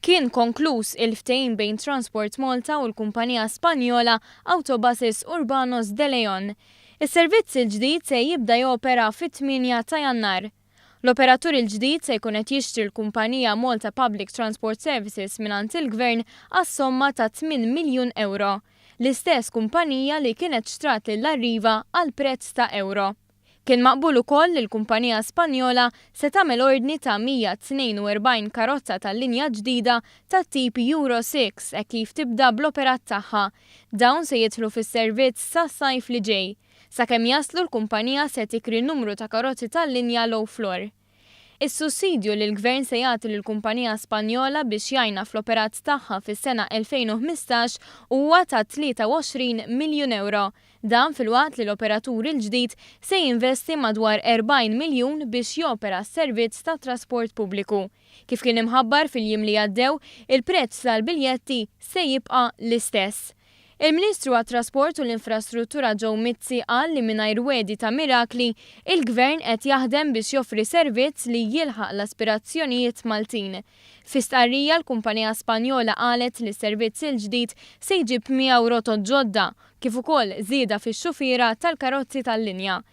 Kien konkluż il-ftehim bejn Transport Malta u l-kumpanija Spanjola Autobuses Urbanos de Leon. Is-servizz il-ġdid se jibda jopera fit-8 ta' Jannar. L-operatur il-ġdid se jkun qed jixtri l-kumpanija Malta Public Transport Services mingħand il-Gvern għas-somma ta' 8 miljun euro. L-istess kumpanija li kienet xtrat lill-Arriva għal prezz ta' euro. Kien maqbul ukoll li l-kumpanija Spanjola se tagħmel ordni ta' 142 karozza tal-linja ġdida tat-tip Euro 6 hekk kif tibda bl-operat tagħha. Dawn se jidħlu fis-servizz sas-sajf li ġej. Sakemm jaslu l-kumpanija se tikri numru ta' karozzi tal-linja low floor. Is-sussidju li l-Gvern se jagħti lill-kumpanija Spanjola biex jgħinha fl-operat tagħha fis-sena 2015 huwa ta' 23 miljun euro. Dan fil-waqt li l-operatur il-ġdid se jinvesti madwar 40 miljun biex jopera s-servizz tat-trasport pubbliku. Kif kien imħabbar fil-jiem li għaddew, il-prezz tal-biljetti se jibqa' l-istess. Il-Ministru għat-Trasport u l-Infrastruttura Joe Mizzi qal li mingħajr wedi ta' mirakli, il-Gvern qed jaħdem biex joffri servizz li jilħaq l-aspirazzjonijiet Maltin. Fi stqarrija l-kumpanija Spanjola qalet li s-servizz il-ġdid se jġib miegħu rotot ġodda, kif ukoll żieda fix-xufiera tal-karozzi tal-linja.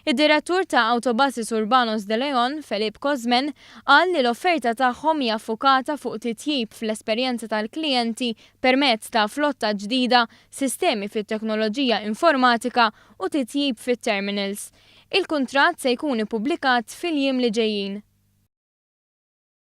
Id-direttur ta' Autobuses Urbanos de Leon, Filip Kozmen, qal li l-offerta tagħhom hija ffukata fuq titjib fl-esperjenza tal-klijenti permezz ta' flotta ġdida, sistemi fit-teknoloġija informatika u titjib fit-terminals. Il-kuntratt se jkun ippubblikat fil-jiem li ġejjin.